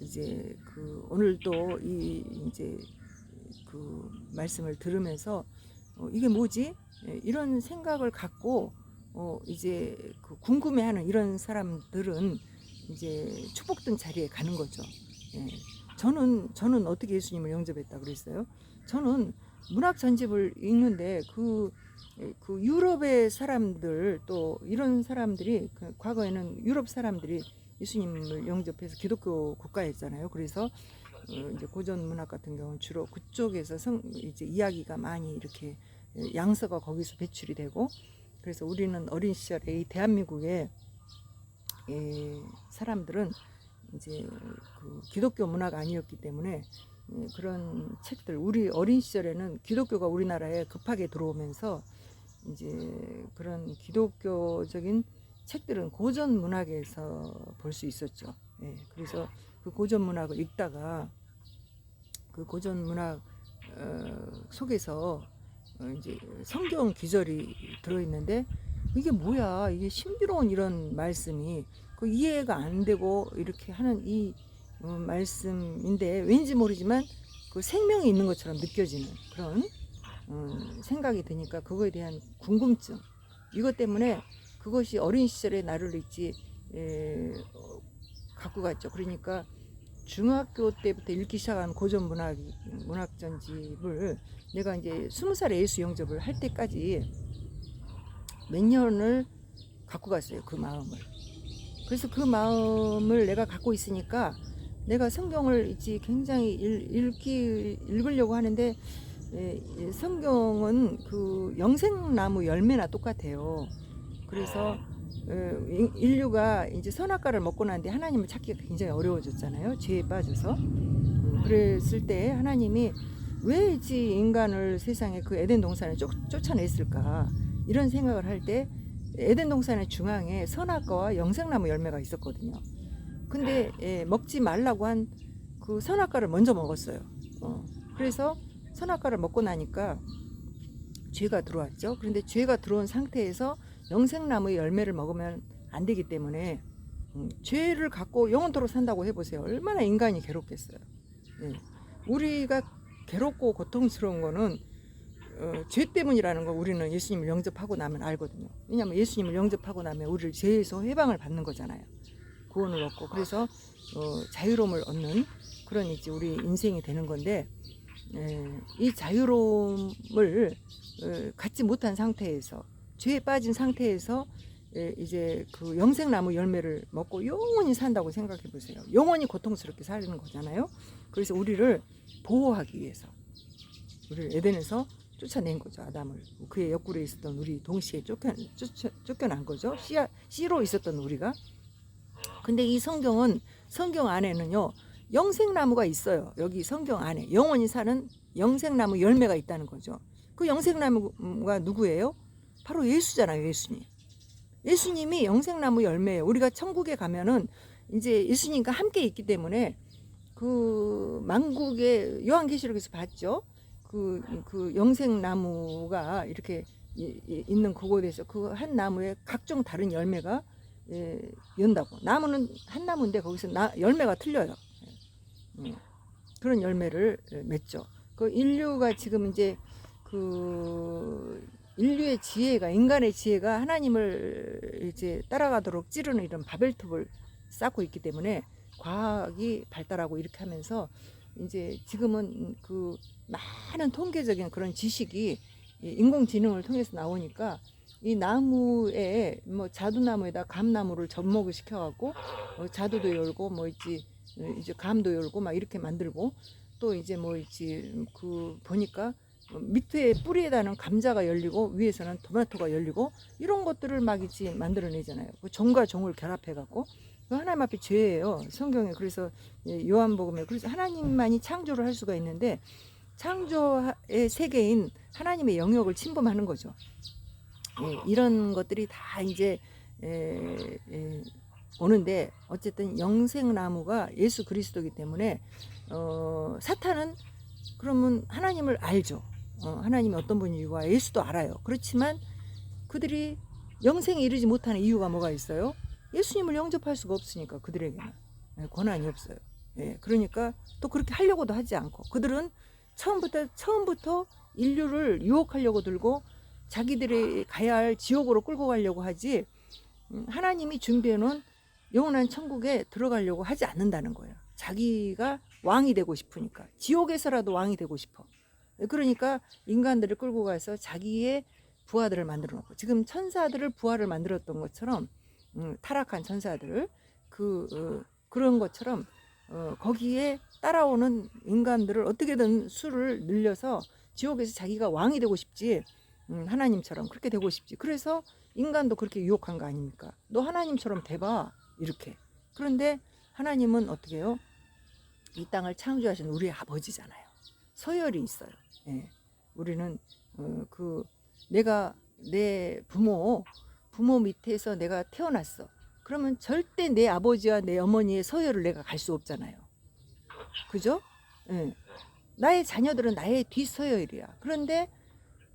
이제 오늘도 이제 그 말씀을 들으면서 이게 뭐지? 이런 생각을 갖고 이제 궁금해하는 이런 사람들은 이제 축복된 자리에 가는 거죠. 저는 어떻게 예수님을 영접했다 그랬어요? 저는 문학 전집을 읽는데 그 유럽의 사람들 또 이런 사람들이 과거에는 유럽 사람들이 예수님을 영접해서 기독교 국가였잖아요. 그래서 이제 고전 문학 같은 경우는 주로 그쪽에서 이제 이야기가 많이 이렇게 양서가 거기서 배출이 되고 그래서 우리는 어린 시절에 이 대한민국의 사람들은 이제 기독교 문화가 아니었기 때문에 그런 책들 우리 어린 시절에는 기독교가 우리나라에 급하게 들어오면서 이제 그런 기독교적인 책들은 고전 문학에서 볼 수 있었죠. 그래서 그 고전 문학을 읽다가 그 고전 문학 속에서 이제 성경 기절이 들어있는데 이게 뭐야? 이게 신비로운 이런 말씀이 그 이해가 안 되고 이렇게 하는 이 말씀인데 왠지 모르지만 그 생명이 있는 것처럼 느껴지는 그런 생각이 드니까 그거에 대한 궁금증 이것 때문에 그것이 어린 시절의 나를 읽지 갖고 갔죠. 그러니까 중학교 때부터 읽기 시작한 고전 문학 전집을 내가 이제 20살에 예수 영접을 할 때까지 몇 년을 갖고 갔어요. 그 마음을. 그래서 그 마음을 내가 갖고 있으니까 내가 성경을 이제 굉장히 읽으려고 하는데 성경은 그 영생나무 열매나 똑같아요. 그래서 인류가 이제 선악과를 먹고 난 뒤에 하나님을 찾기가 굉장히 어려워졌잖아요. 죄에 빠져서. 그랬을 때 하나님이 왜 이 인간을 세상에 그 에덴 동산에 쫓아냈을까 이런 생각을 할 때 에덴 동산의 중앙에 선악과와 영생나무 열매가 있었거든요. 근데 먹지 말라고 한 그 선악과를 먼저 먹었어요. 그래서 선악과를 먹고 나니까 죄가 들어왔죠. 그런데 죄가 들어온 상태에서 영생나무의 열매를 먹으면 안 되기 때문에 죄를 갖고 영원토록 산다고 해보세요. 얼마나 인간이 괴롭겠어요. 네. 우리가 괴롭고 고통스러운 거는 죄 때문이라는 거 우리는 예수님을 영접하고 나면 알거든요. 왜냐하면 예수님을 영접하고 나면 우리를 죄에서 해방을 받는 거잖아요. 구원을 얻고 그래서 자유로움을 얻는 그런 이제 우리 인생이 되는 건데 이 자유로움을 갖지 못한 상태에서 죄에 빠진 상태에서 이제 그 영생나무 열매를 먹고 영원히 산다고 생각해 보세요. 영원히 고통스럽게 사는 거잖아요. 그래서 우리를 보호하기 위해서 우리를 에덴에서 쫓아낸 거죠. 아담을. 그의 옆구리에 있었던 우리 동시에 쫓겨난 거죠. 씨로 있었던 우리가. 근데 이 성경 안에는요 영생나무가 있어요. 여기 성경 안에 영원히 사는 영생나무 열매가 있다는 거죠. 그 영생나무가 누구예요? 바로 예수잖아요. 예수님이 영생나무 열매예요. 우리가 천국에 가면은 이제 예수님과 함께 있기 때문에 그 만국의 요한계시록에서 봤죠. 그 영생나무가 이렇게 있는 그곳에서 그 한 나무에 각종 다른 열매가 연다고. 나무는 한 나무인데 거기서 열매가 틀려요. 그런 열매를 맺죠. 그 인류가 지금 이제 그 인류의 지혜가 인간의 지혜가 하나님을 이제 따라가도록 찌르는 이런 바벨탑을 쌓고 있기 때문에 과학이 발달하고 이렇게 하면서 이제 지금은 그 많은 통계적인 그런 지식이 인공지능을 통해서 나오니까 이 나무에 뭐 자두나무에다 감나무를 접목을 시켜갖고 자두도 열고 뭐 있지 이제 감도 열고 막 이렇게 만들고 또 이제 뭐 있지 그 보니까 밑에 뿌리에다는 감자가 열리고 위에서는 토마토가 열리고 이런 것들을 막 이제 만들어내잖아요. 그 종과 종을 결합해갖고 하나님 앞에 죄예요. 성경에 그래서 요한복음에 그래서 하나님만이 창조를 할 수가 있는데 창조의 세계인 하나님의 영역을 침범하는 거죠. 이런 것들이 다 이제 오는데 어쨌든 영생나무가 예수 그리스도이기 때문에 사탄은 그러면 하나님을 알죠. 하나님이 어떤 분이고 예수도 알아요. 그렇지만 그들이 영생에 이르지 못하는 이유가 뭐가 있어요? 예수님을 영접할 수가 없으니까 그들에게는 권한이 없어요. 그러니까 또 그렇게 하려고도 하지 않고 그들은 처음부터 인류를 유혹하려고 들고 자기들이 가야 할 지옥으로 끌고 가려고 하지 하나님이 준비해 놓은 영원한 천국에 들어가려고 하지 않는다는 거예요. 자기가 왕이 되고 싶으니까 지옥에서라도 왕이 되고 싶어. 그러니까 인간들을 끌고 가서 자기의 부하들을 만들어 놓고 지금 천사들을 부하를 만들었던 것처럼 타락한 천사들을 그런 것처럼 거기에 따라오는 인간들을 어떻게든 수를 늘려서 지옥에서 자기가 왕이 되고 싶지 하나님처럼 그렇게 되고 싶지. 그래서 인간도 그렇게 유혹한 거 아닙니까? 너 하나님처럼 돼봐 이렇게. 그런데 하나님은 어떻게 해요? 이 땅을 창조하신 우리 아버지잖아요. 서열이 있어요. 우리는 내가 내 부모 밑에서 내가 태어났어. 그러면 절대 내 아버지와 내 어머니의 서열을 내가 갈 수 없잖아요. 그죠? 나의 자녀들은 나의 뒷서열이야. 그런데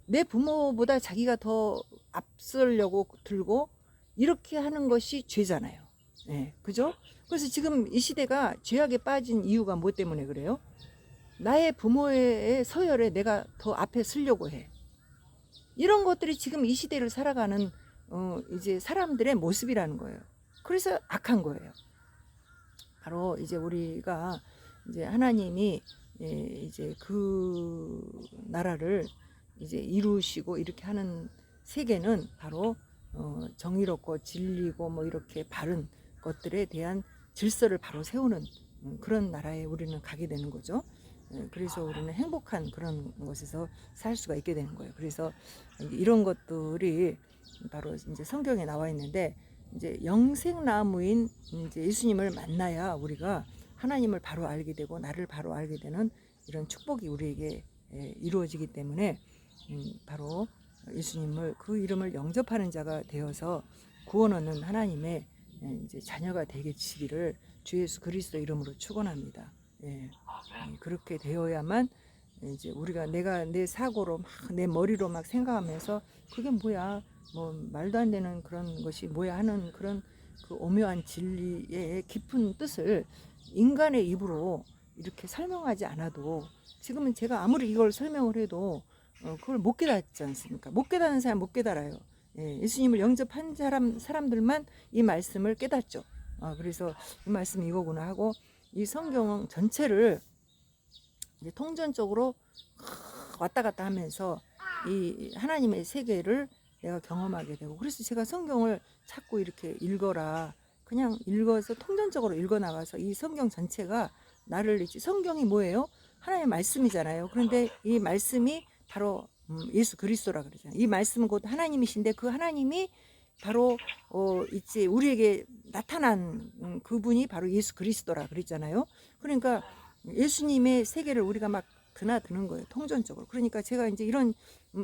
내 부모보다 자기가 더 앞서려고 들고 이렇게 하는 것이 죄잖아요. 예, 그죠? 그래서 지금 이 시대가 죄악에 빠진 이유가 뭐 때문에 그래요? 나의 부모의 서열에 내가 더 앞에 서려고 해. 이런 것들이 지금 이 시대를 살아가는 이제 사람들의 모습이라는 거예요. 그래서 악한 거예요. 바로 이제 우리가 이제 하나님이 이제 그 나라를 이제 이루시고 이렇게 하는 세계는 바로 정의롭고 진리고 뭐 이렇게 바른 것들에 대한 질서를 바로 세우는 그런 나라에 우리는 가게 되는 거죠. 그래서 우리는 행복한 그런 곳에서 살 수가 있게 되는 거예요. 그래서 이런 것들이 바로 이제 성경에 나와 있는데, 이제 영생나무인 이제 예수님을 만나야 우리가 하나님을 바로 알게 되고 나를 바로 알게 되는 이런 축복이 우리에게 이루어지기 때문에 바로 예수님을, 그 이름을 영접하는 자가 되어서 구원 얻는 하나님의 이제 자녀가 되시기를 주 예수 그리스도 이름으로 축원합니다. 그렇게 되어야만 이제 우리가 내가 내 사고로 막 내 머리로 막 생각하면서 그게 뭐야, 뭐 말도 안 되는 그런 것이 뭐야 하는 그런 그 오묘한 진리의 깊은 뜻을 인간의 입으로 이렇게 설명하지 않아도, 지금은 제가 아무리 이걸 설명을 해도 그걸 못 깨닫지 않습니까? 못 깨닫는 사람 못 깨달아요. 예수님을 영접한 사람들만 이 말씀을 깨닫죠. 그래서 이 말씀이 이거구나 하고, 이 성경 전체를 이제 통전적으로 왔다 갔다 하면서 이 하나님의 세계를 내가 경험하게 되고, 그래서 제가 성경을 자꾸 이렇게 읽어라, 그냥 읽어서 통전적으로 읽어 나가서 이 성경 전체가 나를 이제, 성경이 뭐예요? 하나님의 말씀이잖아요. 그런데 이 말씀이 바로 예수 그리스도라 그러잖아요. 이 말씀은 곧 하나님이신데 그 하나님이 바로 이제 우리에게 나타난 그분이 바로 예수 그리스도라 그랬잖아요. 그러니까 예수님의 세계를 우리가 막 드나드는 거예요, 통전적으로. 그러니까 제가 이제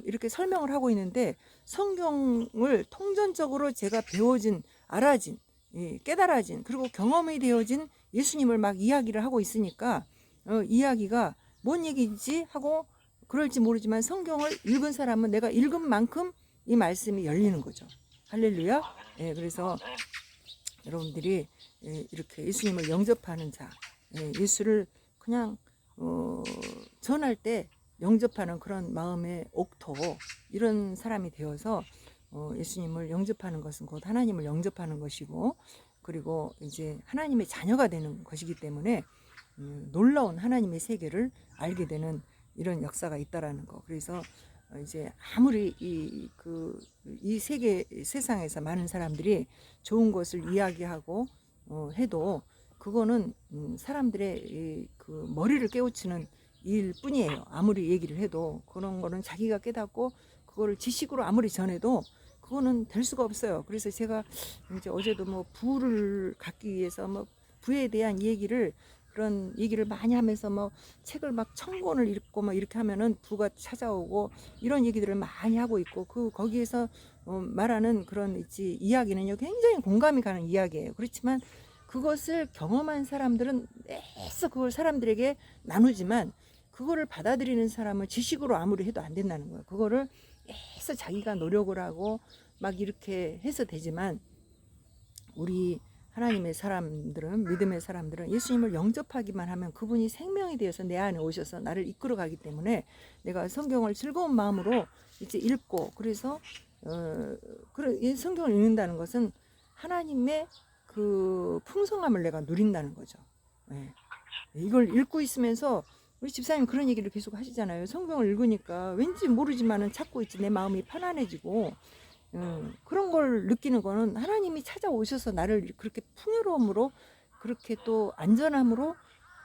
이렇게 설명을 하고 있는데, 성경을 통전적으로 제가 배워진, 알아진, 깨달아진, 그리고 경험이 되어진 예수님을 막 이야기를 하고 있으니까 이야기가 뭔 얘기지 하고 그럴지 모르지만, 성경을 읽은 사람은 내가 읽은 만큼 이 말씀이 열리는 거죠. 할렐루야. 그래서 여러분들이 이렇게 예수님을 영접하는 자, 예수를 그냥 전할 때 영접하는 그런 마음의 옥토, 이런 사람이 되어서 예수님을 영접하는 것은 곧 하나님을 영접하는 것이고, 그리고 이제 하나님의 자녀가 되는 것이기 때문에 놀라운 하나님의 세계를 알게 되는 이런 역사가 있다라는 거. 그래서 이제 아무리 이 세상에서 많은 사람들이 좋은 것을 이야기하고 해도 그거는 사람들의 그 머리를 깨우치는 일 뿐이에요. 아무리 얘기를 해도 그런 거는 자기가 깨닫고 그거를 지식으로 아무리 전해도 그거는 될 수가 없어요. 그래서 제가 이제 어제도 뭐 부를 갖기 위해서 뭐 부에 대한 얘기를, 그런 얘기를 많이 하면서 뭐 책을 막 1000권을 읽고 뭐 이렇게 하면은 부가 찾아오고, 이런 얘기들을 많이 하고 있고, 거기에서 말하는 그런 이야기는요 굉장히 공감이 가는 이야기예요. 그렇지만 그것을 경험한 사람들은 애써 그걸 사람들에게 나누지만, 그거를 받아들이는 사람은 지식으로 아무리 해도 안 된다는 거예요. 그거를 애써 자기가 노력을 하고 막 이렇게 해서 되지만, 우리 하나님의 사람들은, 믿음의 사람들은 예수님을 영접하기만 하면 그분이 생명이 되어서 내 안에 오셔서 나를 이끌어 가기 때문에, 내가 성경을 즐거운 마음으로 이제 읽고, 그래서 이 성경을 읽는다는 것은 하나님의 그 풍성함을 내가 누린다는 거죠. 이걸 읽고 있으면서 우리 집사님 그런 얘기를 계속 하시잖아요. 성경을 읽으니까 왠지 모르지만은 찾고 있지, 내 마음이 편안해지고, 그런 걸 느끼는 거는 하나님이 찾아오셔서 나를 그렇게 풍요로움으로, 그렇게 또 안전함으로,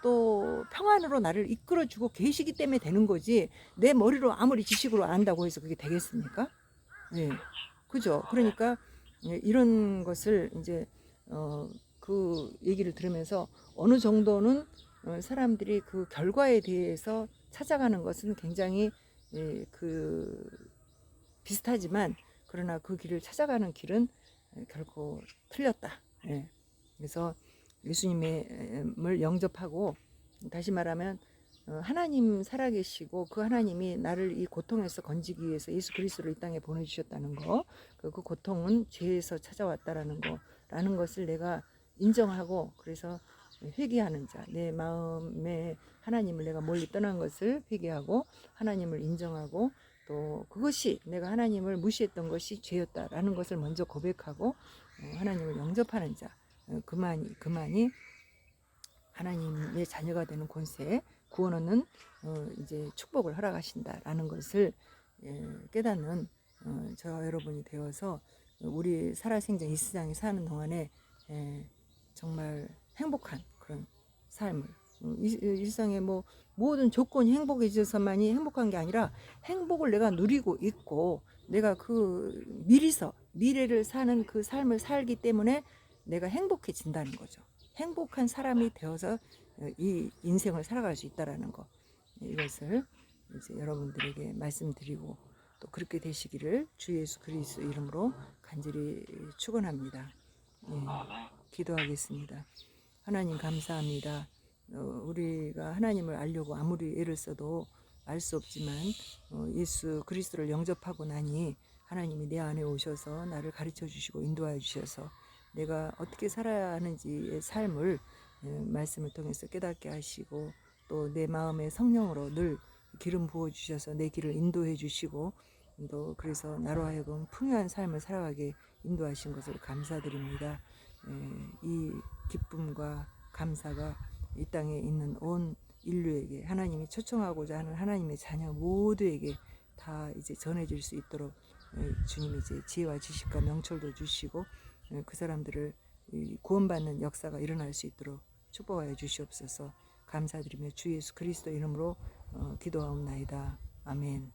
또 평안으로 나를 이끌어주고 계시기 때문에 되는 거지, 내 머리로 아무리 지식으로 안다고 해서 그게 되겠습니까? 그죠? 그러니까 이런 것을 이제 그 얘기를 들으면서 어느 정도는 사람들이 그 결과에 대해서 찾아가는 것은 굉장히 그 비슷하지만, 그러나 그 길을 찾아가는 길은 결코 틀렸다. 그래서 예수님을 영접하고, 다시 말하면 하나님 살아계시고 그 하나님이 나를 이 고통에서 건지기 위해서 예수 그리스도를 이 땅에 보내주셨다는 거, 그 고통은 죄에서 찾아왔다라는 거라는 것을 내가 인정하고, 그래서 회개하는 자, 내 마음에 하나님을 내가 멀리 떠난 것을 회개하고 하나님을 인정하고, 또 그것이 내가 하나님을 무시했던 것이 죄였다라는 것을 먼저 고백하고 하나님을 영접하는 자, 그만이 하나님의 자녀가 되는 권세, 구원 얻는 이제 축복을 허락하신다라는 것을 깨닫는 저와 여러분이 되어서 우리 살아생전 이 세상에 사는 동안에 정말 행복한 그런 삶을, 일상의 뭐 모든 조건이 행복해져서만이 행복한 게 아니라 행복을 내가 누리고 있고, 내가 그 미래를 사는 그 삶을 살기 때문에 내가 행복해진다는 거죠. 행복한 사람이 되어서 이 인생을 살아갈 수 있다라는 거, 이것을 이제 여러분들에게 말씀드리고, 또 그렇게 되시기를 주 예수 그리스도 이름으로 간절히 축원합니다. 기도하겠습니다. 하나님 감사합니다. 우리가 하나님을 알려고 아무리 애를 써도 알 수 없지만 예수 그리스도를 영접하고 나니 하나님이 내 안에 오셔서 나를 가르쳐 주시고 인도하여 주셔서 내가 어떻게 살아야 하는지의 삶을 말씀을 통해서 깨닫게 하시고, 또 내 마음에 성령으로 늘 기름 부어 주셔서 내 길을 인도해 주시고, 또 그래서 나로 하여금 풍요한 삶을 살아가게 인도하신 것을 감사드립니다. 이 기쁨과 감사가 이 땅에 있는 온 인류에게, 하나님이 초청하고자 하는 하나님의 자녀 모두에게 다 이제 전해질 수 있도록 주님이 이제 지혜와 지식과 명철도 주시고 그 사람들을 구원받는 역사가 일어날 수 있도록 축복하여 주시옵소서. 감사드리며 주 예수 그리스도 이름으로 기도하옵나이다. 아멘.